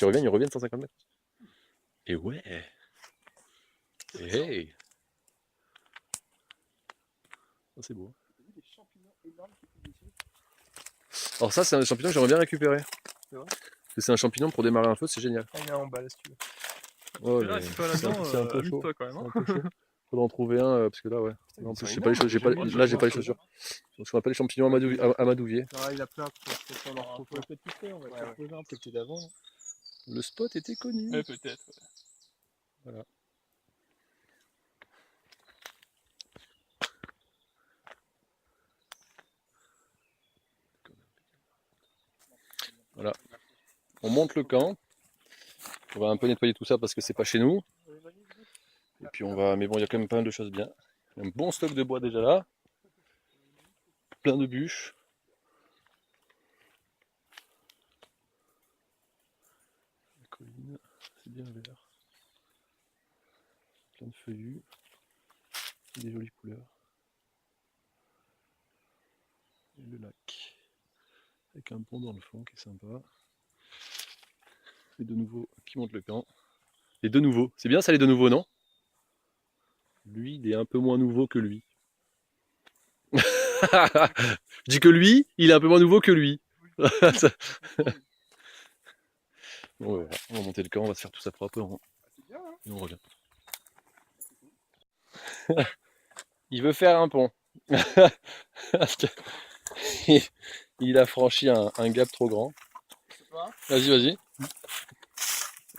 ils reviennent 150 mètres. Et ouais. Et hey. Oh, c'est beau. Alors ça, c'est un champignon que j'aimerais bien récupérer. C'est vrai? Parce que c'est un champignon pour démarrer un feu, c'est génial. Ah, il est en bas là si tu veux. Ouais, Là, mais si toi là-dedans, c'est un peu chaud. amuse-toi quand même. C'est Hein. un peu chaud. Faudra en trouver un, parce que là, ouais. Putain, Non, en plus, c'est j'ai pas les énorme, chaussures. Là, j'ai pas les chaussures. Donc, ce qu'on appelle les champignons amadouviers. Ah, il a plein, on en retrouve peut-être tout fait, on va faire poser un peu peut-être d'avant. Le spot était connu. Ouais, peut-être. Ouais. Voilà. Voilà. On monte le camp. On va un peu nettoyer tout ça parce que c'est pas chez nous. Et puis on va. Mais bon, il y a quand même pas mal de choses bien. Un bon stock de bois déjà là. Plein de bûches. La colline, c'est bien vert. Plein de feuillus. Des jolies couleurs. Et le lac. Avec un pont dans le fond qui est sympa. Les deux nouveaux qui montent le camp. Les deux nouveaux. C'est bien ça les deux nouveaux, non? Lui, il est un peu moins nouveau que lui. Je dis que lui, il est un peu moins nouveau que lui. Bon, ouais, on va monter le camp, on va se faire tout ça propre et on revient. Il veut faire un pont. Il a franchi un gap trop grand. Vas-y, vas-y.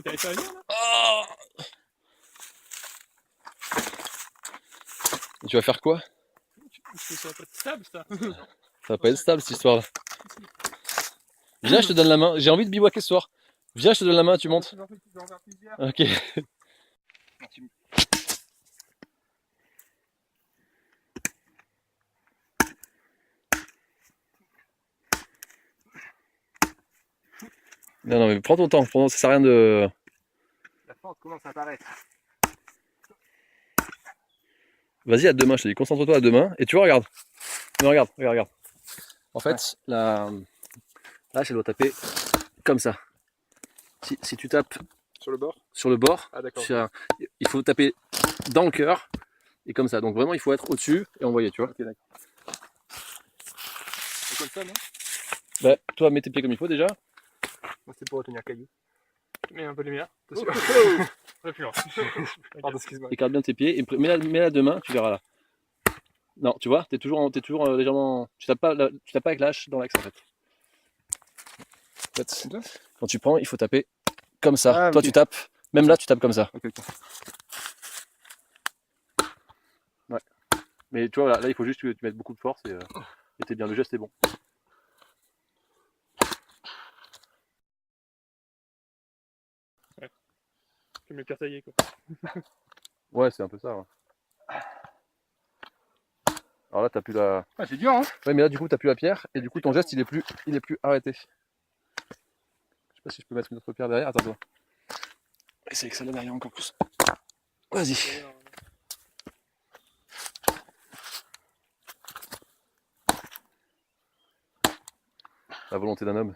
T'as été à venir là? Oh, et tu vas faire quoi? Ça va pas être stable ça. Ça va pas être stable cette histoire là. Viens, je te donne la main. J'ai envie de bivouaquer ce soir. Viens, je te donne la main, tu montes. Ok. Non, non, mais prends ton temps. Ça sert à rien de. La fente commence à apparaître. Vas-y, à deux mains, je te dis. Concentre-toi à deux mains. Et tu vois, regarde. Non, regarde. En fait, la hache, elle doit taper comme ça. Si tu tapes Sur le bord? sur le bord, Ah d'accord. il faut taper dans le cœur et comme ça. Donc vraiment, il faut être au-dessus et envoyer, tu vois. Ok, d'accord. C'est comme ça, non? Bah, toi, mets tes pieds comme il faut déjà. Moi, c'est pour retenir caillou. Mets un peu de lumière. Attention. Très plus loin. Pardon, excuse-moi. Écarte bien tes pieds et mets-la deux mains, tu verras là. Non, tu vois, t'es toujours légèrement. Tu tapes pas avec la hache dans l'axe en fait. Quand tu prends, il faut taper comme ça. Ah, toi, okay. Tu tapes. Même là, tu tapes comme ça. Okay. Ouais. Mais tu vois, là, il faut juste que tu mettes beaucoup de force et t'es bien. Le geste est bon. Ouais. Comme le cartaillé quoi. Ouais, c'est un peu ça. Ouais. Alors là, t'as plus la. Ah, c'est dur, hein? Ouais, mais là, du coup, t'as plus la pierre et du coup, ton geste, il est plus arrêté. Je sais pas si je peux mettre une autre pierre derrière. Attends-toi. Essaye que celle-là derrière encore plus. Vas-y. La volonté d'un homme.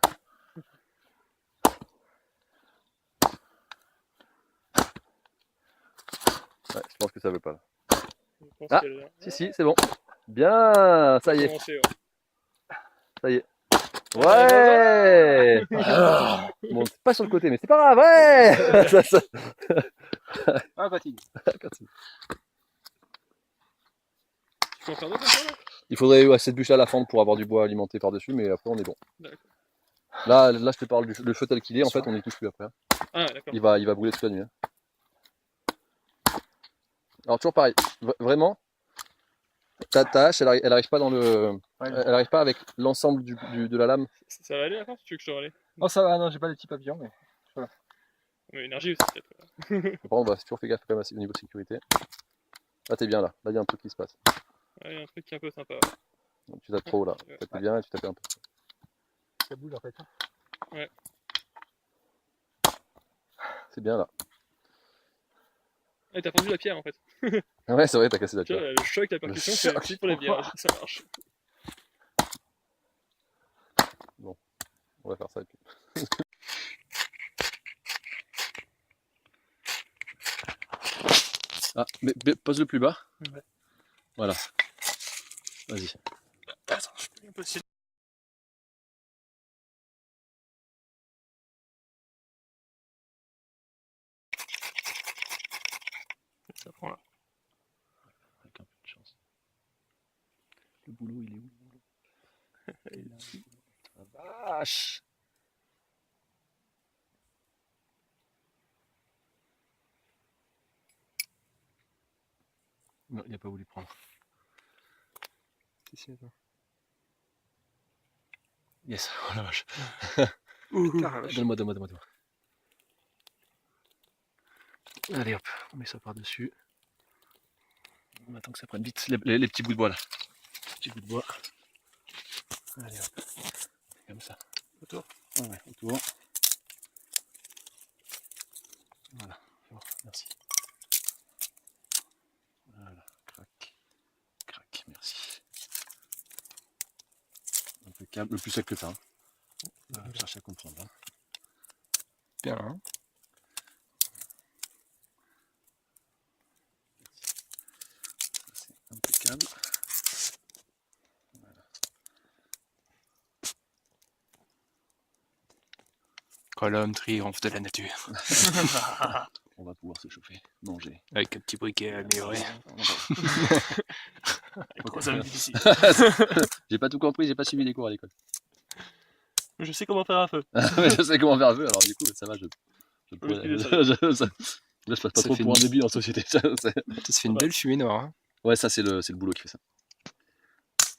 Ouais, je pense que ça veut pas là. Ah, si, c'est bon. Bien, ça y est. Ça y est. Ouais. Bon, pas sur le côté, mais c'est pas grave. Ouais. ça. Ah, fatigue. Tu peux en faire d'autres encore là? Il faudrait cette bûche là à la fente pour avoir du bois alimenté par-dessus, mais après on est bon. Là, je te parle le feu tel qu'il est, en fait, on n'y touche plus après. Ah, d'accord. Il va brûler toute la nuit. Hein. Alors toujours pareil, vraiment, ta hache, elle arrive pas dans le, elle arrive pas avec l'ensemble de la lame. Ça va aller la force? Tu veux que je te relaie? Oh ça va, non, j'ai pas les petits papillons, mais voilà. Mais énergie aussi peut-être. Par contre, toujours faire gaffe quand même au niveau de sécurité. Là t'es bien là, il y a un truc qui se passe. Ouais, il y a un truc qui est un peu sympa. Donc, tu tapes trop là, tapes bien et tu tapes un peu. Ça bouge en fait. Ouais. C'est bien là. Ah, t'as fondu la pierre en fait. Ouais, c'est vrai, t'as cassé la pierre. Le choc, la percussion, c'est aussi pour les vierges, ça marche. Bon, on va faire ça et puis. Ah, mais pose-le plus bas. Ouais. Voilà. Vas-y. Attends, je peux impossible. Ça prend là. Avec un peu de chance. Le boulot, il est où le boulot? Il est là. Ah, vache! Non, il n'a pas voulu prendre. Ici, attends. Yes, oh la vache. Putain, la vache. Donne-moi. Allez hop, on met ça par-dessus. On attend que ça prenne vite les petits bouts de bois là. Petits bouts de bois. Allez hop. Comme ça. Autour. Ouais, autour. Voilà, bon, merci. Voilà, crac, merci. Impeccable, le plus sec que ça. Hein. Je cherche à comprendre. Hein. Bien, hein. C'est impeccable. Voilà. Quand l'homme triomphe de la nature. On va pouvoir se chauffer, manger. Avec un petit briquet amélioré. Gros hommes difficiles. J'ai pas tout compris, j'ai pas suivi les cours à l'école. Je sais comment faire un feu. Mais je sais comment faire un feu, alors du coup, ça va, je passe pas Ça trop fait pour un une- débile en société. Ça se fait une belle fumée noire. Hein. Ouais, ça c'est le boulot qui fait ça.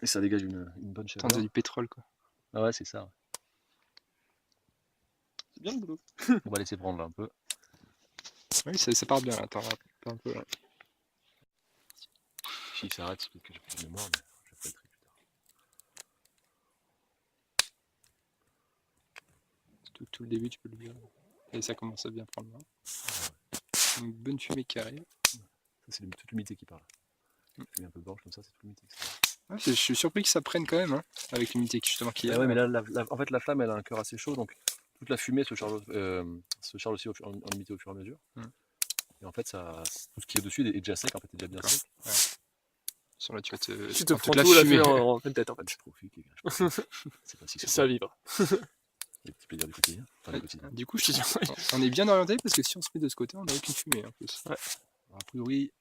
Et ça dégage une bonne chaleur. Tant du pétrole, quoi. Ah ouais, c'est ça. Ouais. C'est bien le boulot. On va laisser prendre là un peu. Oui, ça part bien là. Attends, un peu là. Si ça arrête, c'est peut-être que j'ai plus de mémoire, mais je ferai le tri plus tard. Tout le début, tu peux le dire. Et ça commence à bien prendre là. Une bonne fumée qui arrive. Ça, c'est toute l'humidité qui parle. Fumée un peu blanche comme ça, c'est toute l'humidité. Ouais, je suis surpris que ça prenne quand même, hein, avec l'humidité justement qu'il y a. Ah ouais, mais là, en fait, la flamme, elle a un cœur assez chaud, donc toute la fumée se charge aussi en humidité au fur et à mesure. Et en fait, tout ce qui est au-dessus est déjà sec, en fait, est déjà bien sec. Ouais. Sur là, tu vas te. Tu te prends prends toute tout la fumée. fumée en pleine tête en fait. Je profite, les gars. C'est pas si C'est ça vivre. Les petits plaisirs du quotidien. Enfin, du quotidien. Du coup, je te dis, on est bien orienté parce que si on se met de ce côté, on n'a aucune fumée en plus. Ouais. Alors, a priori,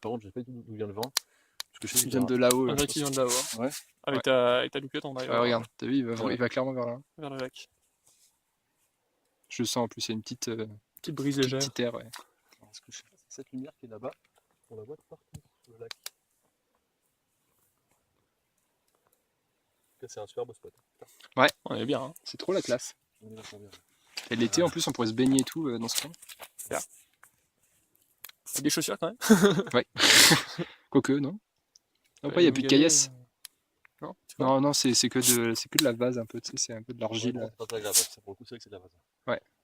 par contre, je sais pas d'où vient le vent. Parce que je sais Il qu'il vient de là-haut. Un je mec qui vient de là-haut. Hein. Ouais. Avec ta lupette, on arrive pense. Regarde, t'as vu, il va clairement vers là. vers le lac. Je le sens en plus, il y a une petite Petite brise légère. petite air. Ouais. Alors, ce que je sais pas, c'est cette lumière qui est là-bas. On la voit partout sur le lac. C'est un superbe spot. On est bien. Hein. C'est trop la classe. On est vachement bien. Et l'été, en plus, on pourrait se baigner et tout dans ce coin. Avec des chaussures quand même. Quoique, non. Après, il n'y a plus de caillasse. Non, Non, c'est que de la vase un peu, tu sais, c'est un peu de l'argile. C'est pas très grave, ça, pour le coup, c'est vrai que c'est de la vase.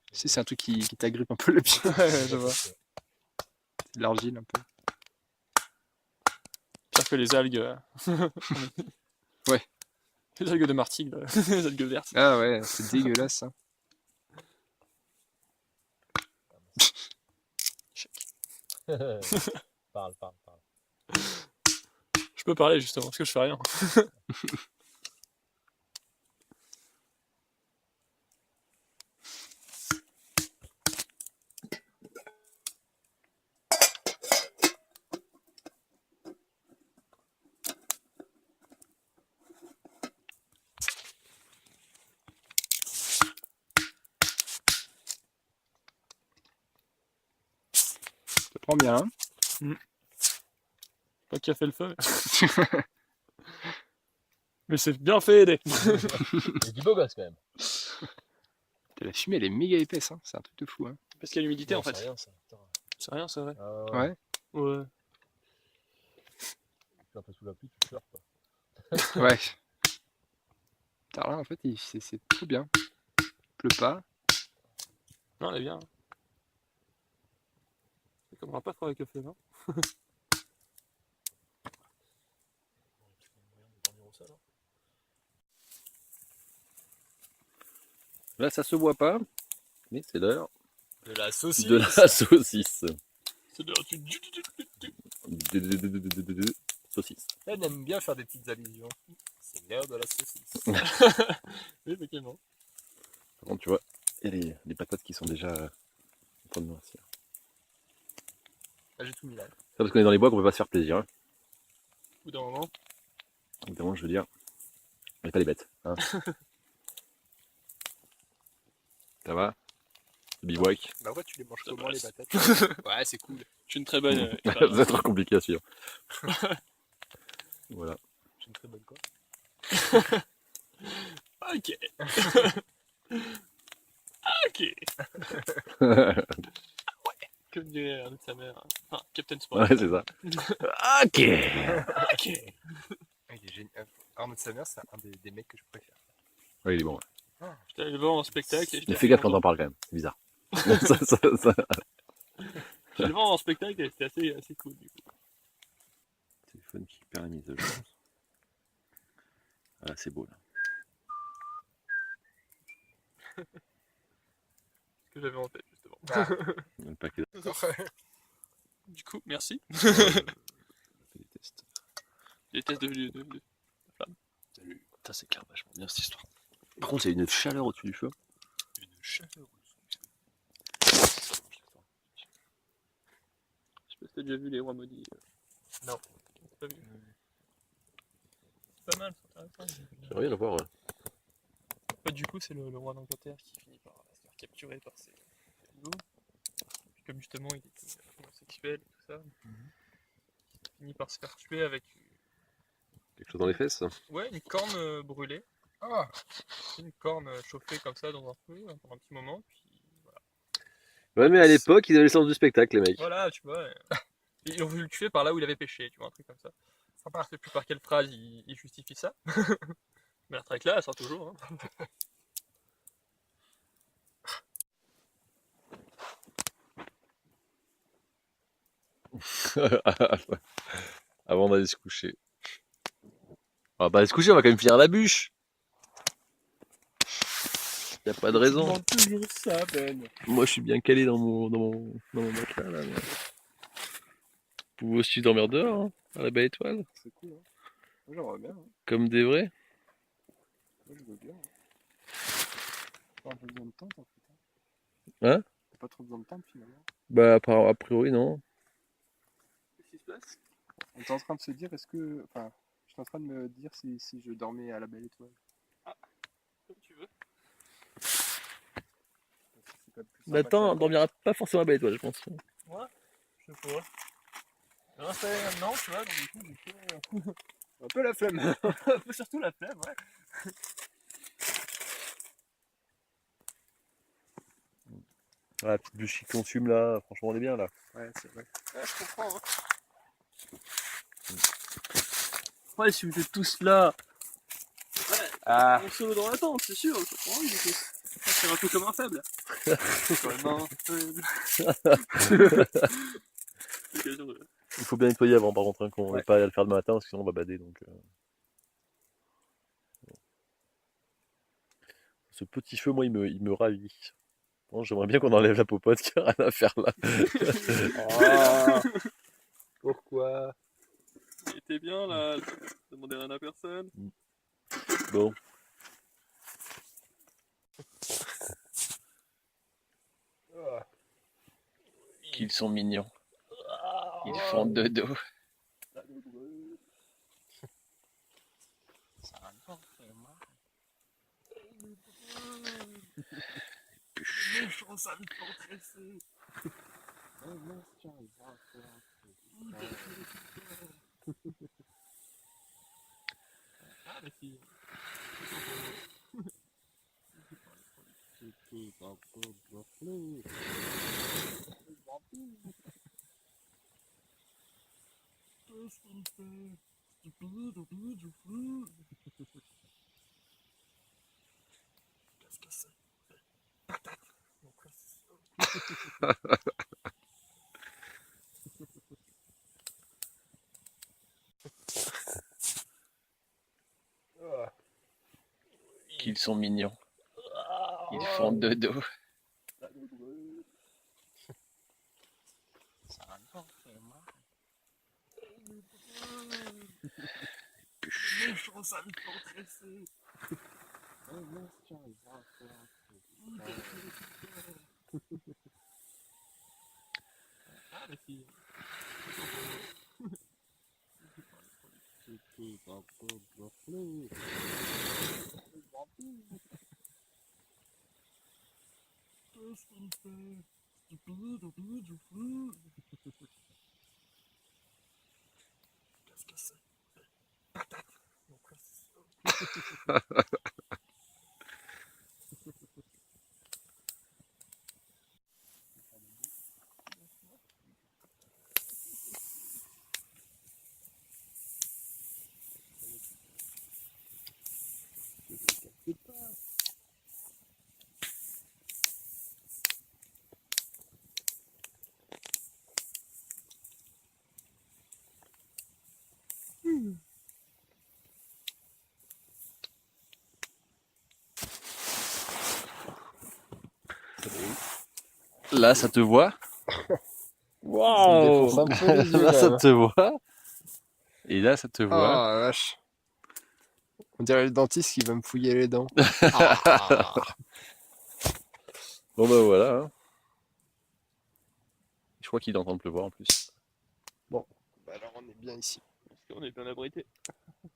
Tu sais, c'est un truc qui t'agrippe un peu le pied. Ouais, je vois. C'est de l'argile un peu. Pire que les algues. Ouais. Les algues de Martigues, là. Les algues vertes. Ah ouais, c'est dégueulasse. Hein. Parle. Je peux parler justement, parce que je fais rien. Ça prend bien. Hein. Pas qui a fait le feu. Mais c'est bien fait aider. Il y a du beau gosse quand même. La fumée, elle est méga épaisse. Hein. C'est un truc de fou. Hein. Parce qu'il y a l'humidité en C'est fait. rien ça. Putain. C'est rien, c'est vrai. Ouais. Ouais. Tu es un peu sous la pluie, tu pleures quoi. Ouais. Putain, là, en fait, c'est trop bien. Il pleut pas. Non, elle est bien. Ça commencera pas trop avec le feu, non? Là, ça se voit pas, mais c'est l'heure De la saucisse. de la saucisse. C'est l'heure du... Saucisse. Elle aime bien faire des petites allusions. C'est l'heure de la saucisse. Oui, effectivement. Par contre, tu vois, il y a les patates qui sont déjà en train de noircir. Là, j'ai tout mis là. C'est parce qu'on est dans les bois qu'on peut pas se faire plaisir. Hein. Au bout d'un moment. Évidemment, je veux dire, on n'est pas les bêtes. Hein. Ça va? Le bivouac. Bah ouais, tu les manges Ça comment les passe. patates? Ouais, c'est cool. J'ai une très bonne C'est expérience. trop compliqué à suivre. Voilà. J'ai une très bonne quoi. Ok. Ok. Comme dirait un de sa mère. Enfin, Captain Sport. Ouais, c'est ça. Ok. Ok. Ah, il est génial. Arnaud de sa mère, c'est un des mecs que je préfère. Ouais, il est bon. Ouais. J'étais allé le voir en spectacle. Mais fais gaffe quand t'en parles quand même, c'est bizarre. Ça. J'étais le voir en spectacle et c'était assez cool du coup. Téléphone qui perd la mise à jour. Ah, c'est beau là. Ce que j'avais en tête justement. Ah. Le paquet Du coup, merci. de des tests. Les tests de... Salut. Ça c'est clair, vachement bien cette histoire. Par contre, il y a une chaleur au-dessus du feu. Une chaleur. Ça mange l'histoire. Je sais pas si t'as déjà vu les rois maudits. Non. T'as pas vu? C'est pas mal, c'est intéressant. J'aimerais bien le voir. Ouais. Ouais, du coup, c'est le roi d'Angleterre qui finit par se faire capturer par ses loups. Puis comme justement il était homosexuel et tout ça, il finit par se faire tuer avec Quelque chose dans les fesses. ouais, une corne brûlée. Ah, Une corne chauffée comme ça dans un feu pendant un petit moment. Puis voilà. Ouais, mais à l'époque, ils avaient le sens du spectacle, les mecs. Voilà, tu vois. Ils ont voulu le tuer par là où il avait pêché, tu vois, un truc comme ça. Je sais plus par quelle phrase il justifie ça. Mais la traque là, elle sort toujours. Hein. Avant d'aller se coucher. On va pas aller se coucher, on va quand même finir la bûche. Y a pas de raison. tu demandes toujours ça, Ben. Moi, je suis bien calé dans mon matelas là. Mais... Vous pouvez aussi dormir dehors, hein, à la belle étoile, C'est cool, hein. Moi, j'aimerais bien. Hein. comme des vrais. Moi, je veux bien. Hein. T'as pas besoin de tente en fait. Hein? T'as pas trop besoin de tente finalement. Bah, a priori, non. Qu'est-ce qui se passe? On est en train de se dire, est-ce que. Enfin, je suis en train de me dire si je dormais à la belle étoile. Comme tu veux. C'est pas plus Mais sympa que attends, la on dormira pas forcément à la belle étoile, je pense. Moi, je sais pas. Non, c'est maintenant, tu vois, donc du coup, tente. Un peu la flemme. un peu surtout la flemme, ouais. Ah, la petite bûche qui consume là, franchement, on est bien là. Ouais, c'est vrai. Ouais, je comprends. Hein. Ouais, si vous êtes tous là, Ah, on solo dans la tente, c'est sûr, je comprends, du coup. C'est un peu comme un faible. Vraiment, l'occasion de... Il faut bien nettoyer avant, par contre, hein, qu'on Ouais. n'ait pas à le faire le matin, parce que sinon on va bader. Donc, Ce petit feu, moi, il me ravit. Bon, j'aimerais bien qu'on enlève la popote, qu'il n'y a rien à faire là. Ah. Pourquoi? Il était bien là, je demandais rien à personne. Bon. Ah. Qu'ils sont mignons. Ils font dodo. Je trouve ça vite pressé. Ah, mais si. Qu'est-ce que c'est? Patate. Ah. Qu'ils sont mignons. Ils font dodo. Ça Je commence à me stresser. Ah, mais si. Qu'est-ce que c'est? Là, ça te voit. Ça me défonce un peu les yeux, Là, quand ça même. te voit. Et là, ça te Oh voit. la vache. On dirait le dentiste qui va me fouiller les dents. Ah. Bon, bah voilà. Hein. Je crois qu'il est en train de pleuvoir en plus. Bon, bah alors on est bien ici. Parce qu'on est bien abrité.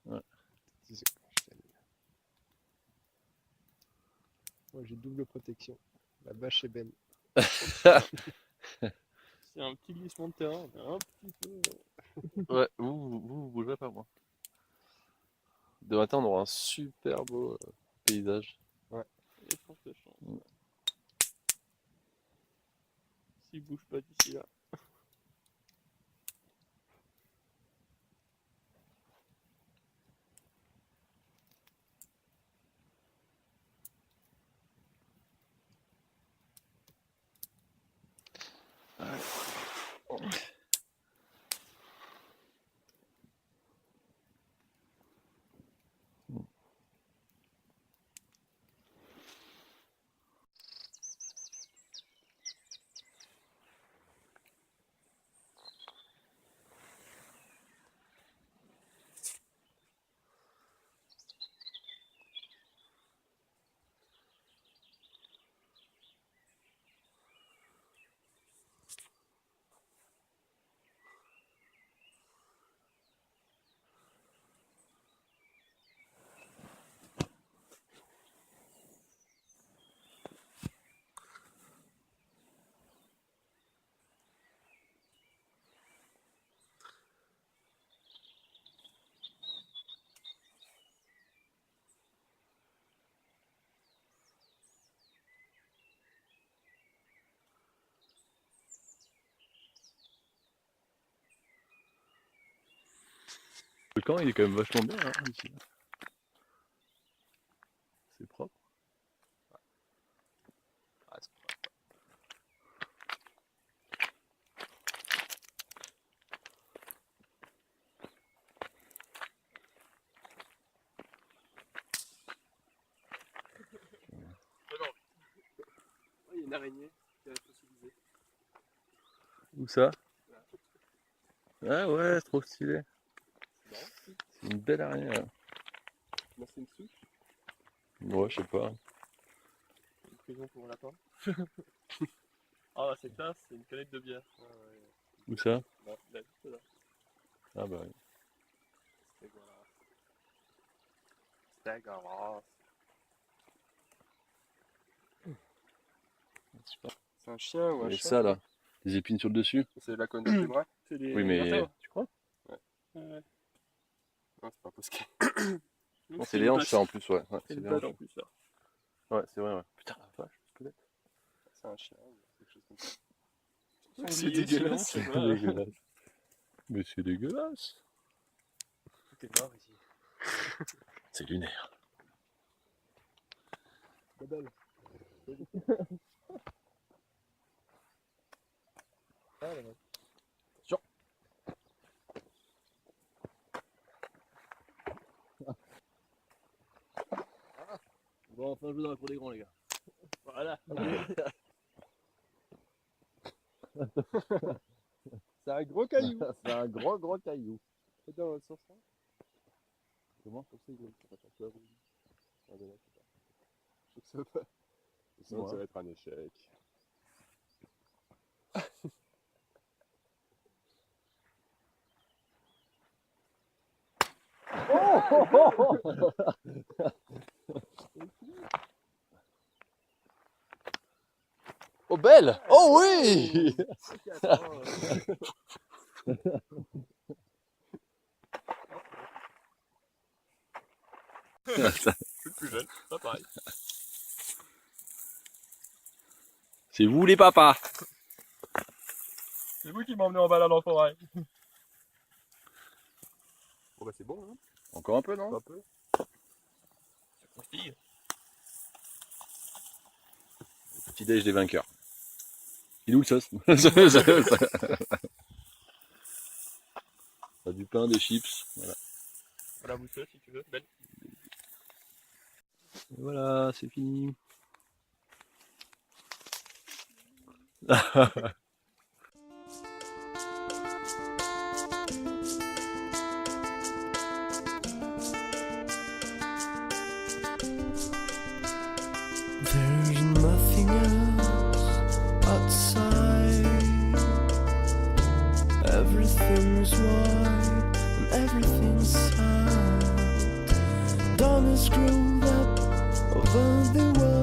Moi j'ai double protection. La vache est belle. C'est un petit glissement de terrain, mais un petit peu. Ouais, vous bougerez pas, moi. Demain matin, on aura un super beau paysage. Il y a de fortes chances. S'il bouge pas d'ici là. Le camp, il est quand même vachement bien, hein, ici. C'est propre. Ah, c'est pas Il y a une araignée qui a fossilisé. Où ça? Ah ouais, c'est trop stylé. C'est une belle araignée, là. Là c'est une souche. Ouais, je sais pas. une prison pour lapin. Ah, bah, c'est classe, c'est une canette de bière. Où ça? Là, juste là. Ah bah oui. C'est dégueulasse. C'est dégueulasse. Super. C'est un chien ou un Et chat? ça, là, des épines sur le dessus. C'est la conne des bras? C'est des Oui, mais vertébrés. tu crois? Ouais. Non, c'est pas possible. Non, c'est les hanches, ça, en plus, ouais. Ouais, C'est c'est une les balle hanches. en plus là. Ouais, c'est vrai, ouais. Putain, la vache, peut-être. C'est un chien ou quelque chose comme ça. Sanglier, C'est dégueulasse. sinon, je sais pas. Dégueulasse. Mais c'est dégueulasse. Tout est noir ici. C'est lunaire. Pas belle. Ah, là, là. Bon, enfin, je vous dans la cour des grands, les gars. Voilà. C'est un gros caillou. C'est un gros caillou. C'est dans ce sens-là. Comment comme ça, il va faire quoi? Ah ben là, je sais pas. Je sais pas. Sinon, ça va être un échec. Oh belle! Oh oui! Je suis plus jeune, pas pareil. C'est vous les papas! C'est vous qui m'emmenez en balade en forêt. Bon bah c'est bon, hein. Encore un peu, non? Un peu. Ça confie. Petit déj des vainqueurs. Il est où le sauce? On a du pain, des chips. Voilà. Voilà, vous si tu veux. Belle. Et voilà, c'est fini. There's nothing else outside. Everything's white and everything's sad. Dawn has grown up over the world.